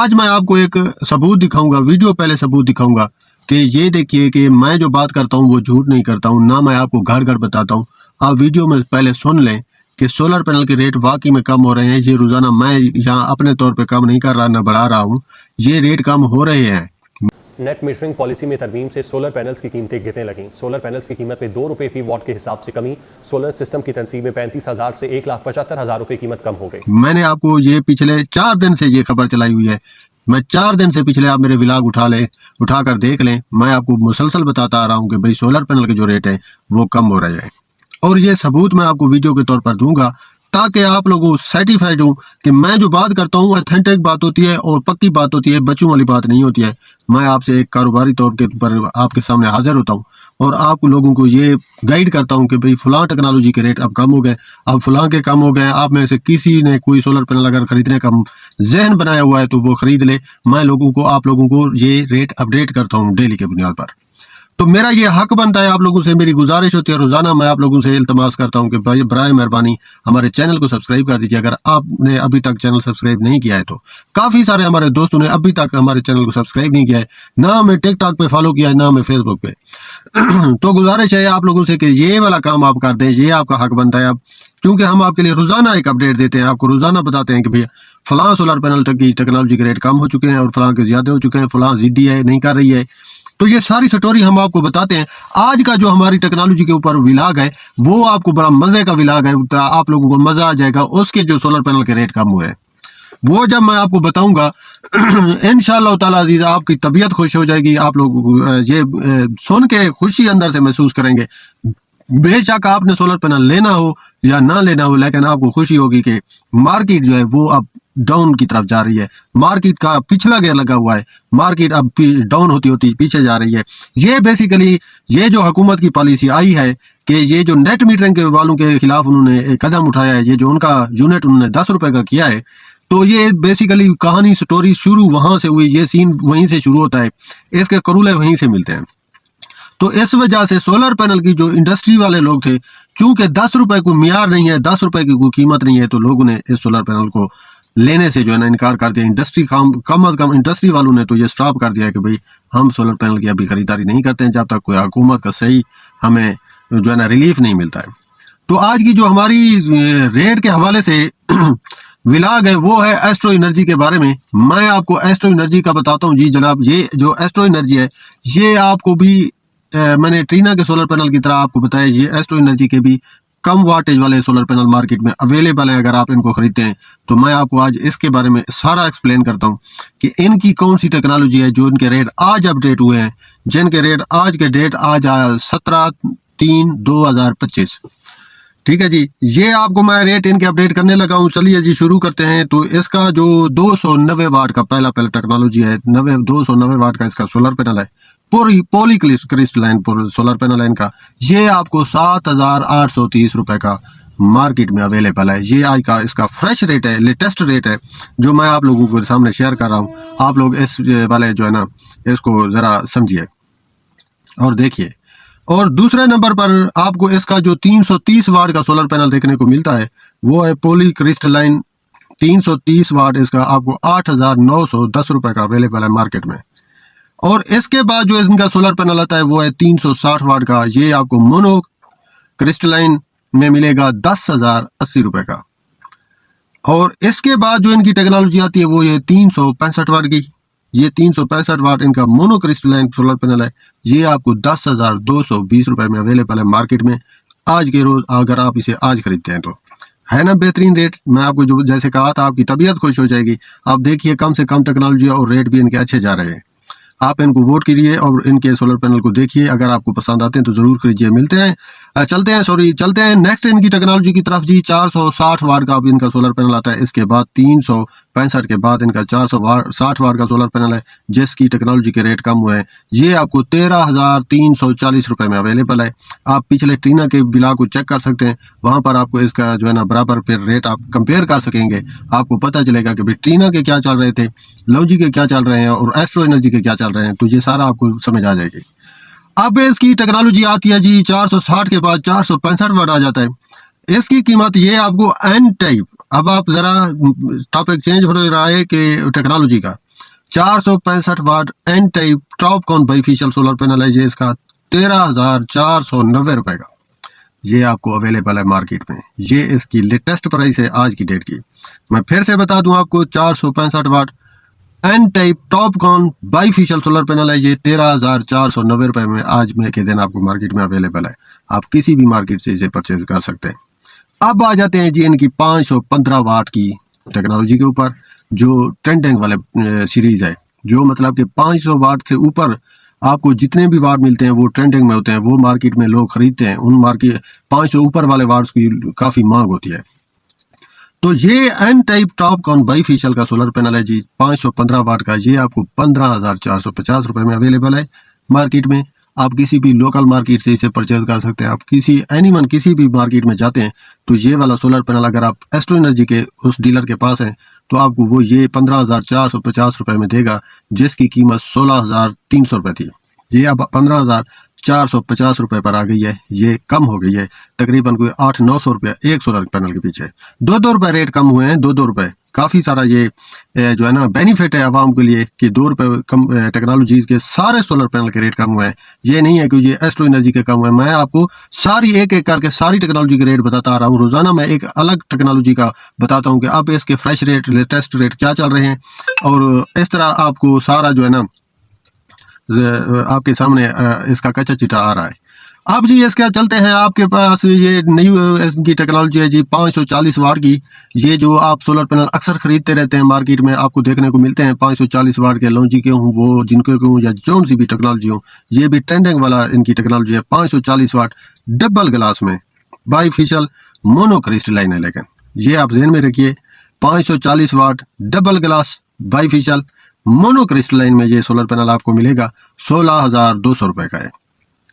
आज मैं आपको एक सबूत दिखाऊंगा, वीडियो पहले सबूत दिखाऊंगा कि ये देखिए कि मैं जो बात करता हूँ वो झूठ नहीं करता हूँ, ना मैं आपको घर घर बताता हूँ। आप वीडियो में पहले सुन लें कि सोलर पैनल के रेट वाकई में कम हो रहे हैं। ये रोजाना मैं यहाँ अपने तौर पे कम नहीं कर रहा, ना बढ़ा रहा हूँ, ये रेट कम हो रहे हैं। नेट मीटरिंग पॉलिसी में तरमीम से सोलर पैनल्स की कीमतें गिरने लगीं। सोलर पैनल्स की कीमत में 2 रुपए फी वॉट के हिसाब से कमी। सोलर सिस्टम की तनसीब में 35,000 से 1,75,000 रुपए कीमत कम हो गई। मैंने आपको ये पिछले 4 दिन से ये खबर चलाई हुई है। मैं 4 दिन से पिछले आप मेरे व्लॉग उठा कर देख लें। मैं आपको मुसलसल बताता आ रहा हूँ कि भाई सोलर पैनल के जो रेट है वो कम हो रहे हैं, और ये सबूत मैं आपको वीडियो के तौर पर दूंगा ताकि आप लोगों सर्टिफाइड हूँ कि मैं जो बात करता हूँ ऑथेंटिक बात होती है और पक्की बात होती है, बच्चों वाली बात नहीं होती है। मैं आपसे एक कारोबारी तौर के पर आपके सामने हाजिर होता हूँ और आप लोगों को ये गाइड करता हूँ कि भाई फलां टेक्नोलॉजी के रेट अब कम हो गए, अब फलां के कम हो गए। आप में से किसी ने कोई सोलर पैनल अगर खरीदने का जहन बनाया हुआ है तो वो खरीद ले। मैं आप लोगों को ये रेट अपडेट करता हूँ डेली के बुनियाद पर। तो मेरा ये हक बनता है, आप लोगों से मेरी गुजारिश होती है, रोजाना मैं आप लोगों से इल्तमास करता हूं कि भाई बराए मेहरबानी हमारे चैनल को सब्सक्राइब कर दीजिए। अगर आपने अभी तक चैनल सब्सक्राइब नहीं किया है तो काफी सारे हमारे दोस्तों ने अभी तक हमारे चैनल को सब्सक्राइब नहीं किया है, ना हमें टिकटॉक पे फॉलो किया है, ना हमें फेसबुक पे। तो गुजारिश है आप लोगों से कि ये वाला काम आप कर दें, ये आपका हक बनता है। अब क्योंकि हम आपके लिए रोजाना एक अपडेट देते हैं, आपको रोजाना बताते हैं कि भैया फलां सोलर पैनल की टेक्नोलॉजी के रेट कम हो चुके हैं और फलां के ज्यादा हो चुके हैं, फलां जिद्दी है, नहीं कर रही है। तो ये सारी स्टोरी हम आपको बताते हैं। आज का जो हमारी टेक्नोलॉजी के ऊपर विलाग है वो आपको बड़ा मजे का विलाग है, आप लोगों को मजा आ जाएगा। उसके जो सोलर पैनल के रेट कम हुए हैं वो जब मैं आपको बताऊंगा इंशाअल्लाह ताला अजीज आपकी तबीयत खुश हो जाएगी। आप लोग ये सुन के खुशी अंदर से महसूस करेंगे। बेशक आपने सोलर पैनल लेना हो या ना लेना हो, लेकिन आपको खुशी होगी कि मार्केट जो है वो अब डाउन की तरफ जा रही है। मार्केट का पिछला गियर लगा हुआ है, मार्केट अब डाउन होती होती पीछे जा रही है। ये बेसिकली ये जो हुकूमत की पॉलिसी आई है कि ये जो नेट मीटरिंग के वालों के खिलाफ उन्होंने कदम उठाया है, ये जो उनका यूनिट उन्होंने 10 रुपए का किया है, तो ये बेसिकली कहानी स्टोरी शुरू वहां से हुई, ये सीन वहीं से शुरू होता है, इसके करूले वहीं से मिलते हैं। तो इस वजह से सोलर पैनल की जो इंडस्ट्री वाले लोग थे, चूंकि 10 रुपए को मियार नहीं है, 10 रुपए की कोई कीमत नहीं है, तो लोगों ने इस सोलर पैनल को लेने से जो है ना इनकार कर दिया। इंडस्ट्री कम अज कम इंडस्ट्री वालों ने तो ये स्टॉप कर दिया कि भाई हम सोलर पैनल की अभी खरीदारी नहीं करते हैं जब तक कोई हुकूमत का सही हमें जो है ना रिलीफ नहीं मिलता है। तो आज की जो हमारी रेट के हवाले से विलाग है वो है एस्ट्रो एनर्जी के बारे में। मैं आपको एस्ट्रो एनर्जी का बताता हूँ। जी जनाब, ये जो एस्ट्रो एनर्जी है ये आपको भी मैंने ट्रीना के सोलर पैनल की तरह आपको बताया, ये एस्ट्रो एनर्जी के भी कम वाटेज वाले सोलर पैनल मार्केट में अवेलेबल हैं। अगर आप इनको खरीदते हैं तो मैं आपको आज इसके बारे में सारा एक्सप्लेन करता हूं कि इनकी कौन सी टेक्नोलॉजी है जो इनके रेट आज अपडेट हुए हैं, जिनके रेट आज के डेट आज 17/3/2025। ठीक है जी, ये आपको मैं रेट इनके अपडेट करने लगा हूँ। चलिए जी शुरू करते हैं। तो इसका जो 290 वाट का पहला टेक्नोलॉजी है, 290 वाट का इसका सोलर पैनल है, पॉली क्रिस्टलाइन सोलर पैनल है इनका। ये आपको 7,830 रुपए का मार्केट में अवेलेबल है। ये आज का इसका फ्रेश रेट है, लेटेस्ट रेट है जो मैं आप लोगों के सामने शेयर कर रहा हूँ। आप लोग इस वाले जो है ना इसको जरा समझिए और देखिए। और दूसरे नंबर पर आपको इसका जो 330 वाट का सोलर पैनल देखने को मिलता है वो है पॉली क्रिस्टलाइन 330 वाट। इसका आपको 8,910 रुपए का अवेलेबल है मार्केट में। और इसके बाद जो इनका सोलर पैनल आता है वो है 360 वाट का। ये आपको मोनो क्रिस्टलाइन में मिलेगा 10,080 रुपए का। और इसके बाद जो इनकी टेक्नोलॉजी आती है वो ये 365 वाट की। ये 365 वाट इनका मोनो क्रिस्टलाइन सोलर पैनल है। ये आपको 10,220 रुपए में अवेलेबल है मार्केट में आज के रोज, अगर आप इसे आज खरीदते हैं तो। है ना बेहतरीन रेट। मैं आपको जो जैसे कहा था आपकी तबीयत खुश हो जाएगी। आप देखिए कम से कम टेक्नोलॉजी और रेट भी इनके अच्छे जा रहे हैं। आप इनको वोट कीजिए और इनके सोलर पैनल को देखिए। अगर आपको पसंद आते हैं तो जरूर खरीदिए। चलते हैं नेक्स्ट इनकी टेक्नोलॉजी की तरफ जी। 460 वाट का अब इनका सोलर पैनल आता है। इसके बाद 365 के बाद इनका 460 वाट का सोलर पैनल है जिसकी टेक्नोलॉजी के रेट कम हुए हैं। ये आपको 13,340 रुपए में अवेलेबल है। आप पिछले ट्रीना के बिला को चेक कर सकते हैं, वहां पर आपको इसका जो है ना बराबर फिर रेट आप कंपेयर कर सकेंगे। आपको पता चलेगा कि भाई ट्रीना के क्या चल रहे थे, लवजी के क्या चल रहे हैं और एस्ट्रो एनर्जी के क्या चल रहे हैं। तो ये सारा आपको समझ आ जाएगी। अब इसकी टेक्नोलॉजी आती है जी 460 के बाद 465 वाट आ जाता है। इसकी कीमत ये आपको एन टाइप। अब आप जरा टॉपिक चेंज हो रहा है कि टेक्नोलॉजी का। 465 watt N type TOPCon bifacial solar panel है, ये इसका 13,490 रुपए का ये आपको अवेलेबल है मार्केट में। ये इसकी लेटेस्ट प्राइस है आज की डेट की। मैं फिर से बता दूं आपको, 465 watt N type TOPCon bifacial solar panel है, ये 13,490 रुपए में आज में के दिन आपको मार्केट में अवेलेबल है। आप किसी भी मार्केट से इसे परचेज कर सकते हैं। अब आ जाते हैं जी इनकी 515 वाट की टेक्नोलॉजी के ऊपर, जो ट्रेंडिंग वाले सीरीज है। जो मतलब कि 500 वाट से ऊपर आपको जितने भी वाट मिलते हैं वो ट्रेंडिंग में होते हैं, वो मार्केट में लोग खरीदते हैं। उन मार्केट 500 ऊपर वाले वाट्स की काफ़ी मांग होती है। तो ये N type TOPCon bifacial का सोलर पैनल है जी, 515 वाट का। ये आपको 15,450 रुपये में अवेलेबल है मार्केट में। आप किसी भी लोकल मार्केट से इसे परचेज कर सकते हैं। आप किसी भी मार्केट में जाते हैं तो ये वाला सोलर पैनल अगर आप एस्ट्रो एनर्जी के उस डीलर के पास हैं तो आपको वो ये 15,450 रुपये में देगा, जिसकी कीमत 16,300 रुपये थी। ये अब 15,450 रुपये पर आ गई है। ये कम हो गई है तकरीबन कोई 800-900 रुपये एक सोलर पैनल के पीछे। 2-2 रुपये रेट कम हुए हैं, 2-2 रुपये। काफ़ी सारा ये जो है ना बेनिफिट है आवाम के लिए कि 2 रुपये कम टेक्नोलॉजीज के सारे सोलर पैनल के रेट कम हुए हैं। ये नहीं है कि ये एस्ट्रो एनर्जी के कम हुए हैं। मैं आपको सारी एक एक करके सारी टेक्नोलॉजी के रेट बताता आ रहा हूँ। रोजाना मैं एक अलग टेक्नोलॉजी का बताता हूँ कि अब इसके फ्रेश रेट, लेटेस्ट रेट क्या चल रहे हैं, और इस तरह आपको सारा जो है ना आपके सामने इसका कच्चा चिट्ठा आ रहा है। अब जी इसके चलते हैं, आपके पास ये नई इसकी टेक्नोलॉजी है जी 540 वाट की। ये जो आप सोलर पैनल अक्सर खरीदते रहते हैं मार्केट में, आपको देखने को मिलते हैं 540 वाट के, लॉन्ची के हों वो जिनके को या जो सी भी टेक्नोलॉजी हो, ये भी ट्रेंडिंग वाला इनकी टेक्नोलॉजी है। 540 वाट डबल ग्लास में बाईफेशियल मोनोक्रिस्टलाइन है। लेकिन ये आप ध्यान में रखिए, 540 वाट डबल ग्लास बाईफेशियल मोनोक्रिस्टलाइन में ये सोलर पैनल आपको मिलेगा 16,200 रुपये का है।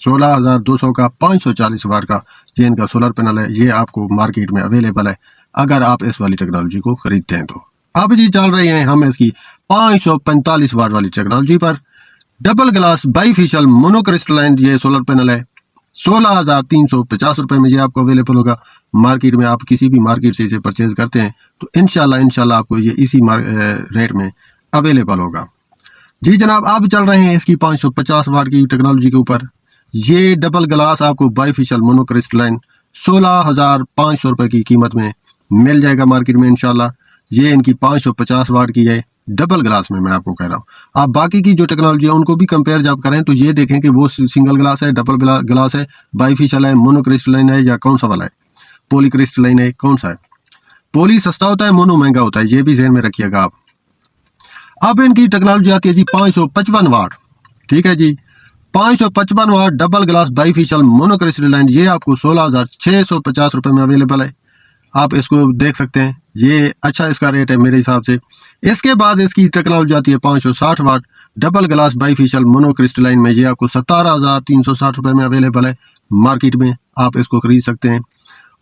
16,200 का 540 वाट का ये इनका सोलर पैनल है। ये आपको मार्केट में अवेलेबल है अगर आप इस वाली टेक्नोलॉजी को खरीदते हैं तो। अब जी चल रहे हैं हम इसकी 545 वाट वाली टेक्नोलॉजी पर। डबल ग्लास बाईफेशियल मोनोक्रिस्टलाइन ये सोलर पैनल है, 16,350 रुपये में ये आपको अवेलेबल होगा मार्केट में। आप किसी भी मार्केट से इसे परचेज करते हैं तो इंशाल्लाह आपको ये इसी रेट में अवेलेबल होगा। जी जनाब, अब चल रहे हैं इसकी 550 वाट की टेक्नोलॉजी के ऊपर। ये डबल ग्लास आपको बाईफेशियल मोनोक्रिस्टलाइन 16,500 रुपये की कीमत में मिल जाएगा मार्केट में इंशाल्लाह। ये इनकी 550 वाट की है डबल ग्लास में, मैं आपको कह रहा हूँ। आप बाकी की जो टेक्नोलॉजी है उनको भी कंपेयर जब करें तो ये देखें कि वो सिंगल ग्लास है, डबल ग्लास है, बाईफेशियल है, मोनोक्रिस्टलाइन है, या कौन सा वाला है, पॉलीक्रिस्टलाइन है, कौन सा है। पॉली सस्ता होता है, मोनो महंगा होता है, ये भी ध्यान में रखिएगा आप। अब इनकी टेक्नोलॉजी आती है जी 555 वाट। ठीक है जी, 555 वाट डबल ग्लास बाईफेशियल मोनोक्रिस्टलाइन ये आपको 16,650 रुपये में अवेलेबल है। आप इसको देख सकते हैं, ये अच्छा इसका रेट है मेरे हिसाब से। इसके बाद इसकी टेक्नोलॉजी आती है 560 वाट डबल ग्लास बाईफेशियल मोनोक्रिस्टलाइन में, ये आपको 17,360 रुपये में अवेलेबल है मार्केट में। आप इसको खरीद सकते हैं।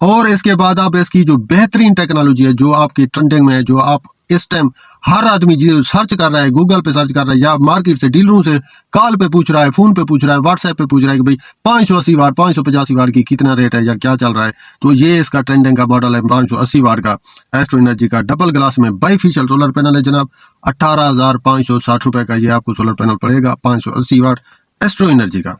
और इसके बाद आप इसकी जो बेहतरीन टेक्नोलॉजी है, जो आपकी ट्रेंडिंग में है, जो आप इस टाइम हर आदमी जो सर्च कर रहा है, गूगल पे सर्च कर रहा है, या मार्केट से डीलरों से कॉल पे पूछ रहा है, फोन पे पूछ रहा है, व्हाट्सएप पे पूछ रहा है कि भाई 580 वाट 585 वाट की कितना रेट है या क्या चल रहा है, तो ये इसका ट्रेंडिंग का मॉडल है 580 वाट का एस्ट्रो एनर्जी का डबल ग्लास में बाईफेशियल सोलर पैनल है जनाब। 18,560 रुपये का ये आपको सोलर पैनल पड़ेगा 580 वाट एस्ट्रो एनर्जी का।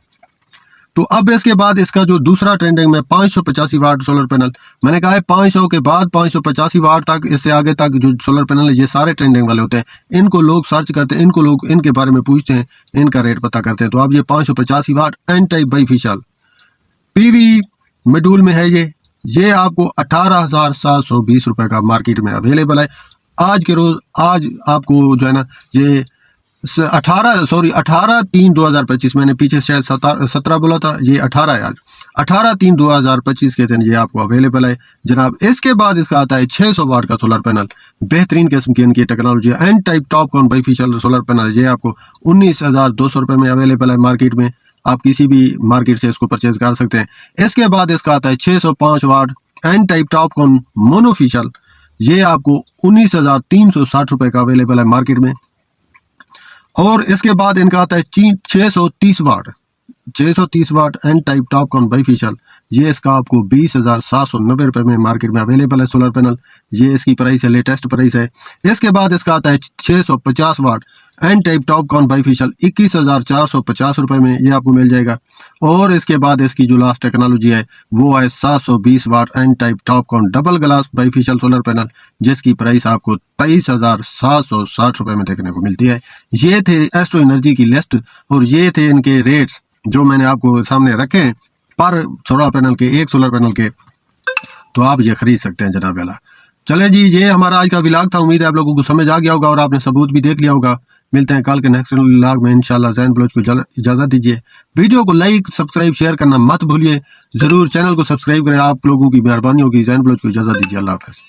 तो अब इसके बाद इसका जो दूसरा ट्रेंडिंग में 585 वाट सोलर पैनल, मैंने कहा है 500 के बाद 585 वाट तक, इससे आगे तक जो सोलर पैनल है ये सारे ट्रेंडिंग वाले होते हैं। इनको लोग सर्च करते हैं, इनको लोग इनके बारे में पूछते हैं, इनका रेट पता करते हैं। तो अब ये 585 watt N type bifacial PV module में है ये आपको 18,720 रुपये का मार्केट में अवेलेबल है आज के रोज। आज आपको जो है ना ये 18/3/2025, मैंने पीछे शायद 17 बोला था, ये 18 है आज। 18/3/2025 के दिन ये आपको अवेलेबल है जनाब। इसके बाद इसका आता है 600 वाट का सोलर पैनल, बेहतरीन किस्म की इनकी टेक्नोलॉजी है। N type TOPCon bifacial solar panel ये आपको 19,200 रुपये में अवेलेबल है मार्केट में। आप किसी भी मार्केट से इसको परचेज कर सकते हैं। इसके बाद इसका आता है 605 watt N type TOPCon monofacial, ये आपको 19,360 रुपये का अवेलेबल है मार्केट में। और इसके बाद इनका आता है 630 watt N type TOPCon bifacial, ये इसका आपको 20,790 रुपये में मार्केट में अवेलेबल है सोलर पैनल। ये इसकी प्राइस है, लेटेस्ट प्राइस है। इसके बाद इसका आता है 650 वाट एन टाइप टॉपकॉन बाईफेशियल 21,450 रुपए में ये आपको मिल जाएगा। और इसके बाद इसकी जो लास्ट टेक्नोलॉजी है वो है 720 watt N type TOPCon double glass bifacial solar panel, जिसकी प्राइस आपको 23,760 रुपए में देखने को मिलती है। ये थे एस्ट्रो एनर्जी की लिस्ट और ये थे इनके रेट्स जो मैंने आपको सामने रखे हैं पर सोलर पैनल के, एक सोलर पैनल के। तो आप ये खरीद सकते हैं जनाब वाला। चले जी, ये हमारा आज का व्लॉग था। उम्मीद है आप लोगों को समझ आ गया होगा और आपने सबूत भी देख लिया होगा। मिलते हैं कल के नेक्स्ट व्लॉग में इंशाल्लाह। ज़ैन बलोच को इजाज़त दीजिए। वीडियो को लाइक, सब्सक्राइब, शेयर करना मत भूलिए। ज़रूर चैनल को सब्सक्राइब करें, आप लोगों की मेहरबानी होगी। ज़ैन बलोच को इजाज़त दीजिए। अल्लाह हाफ़िज़।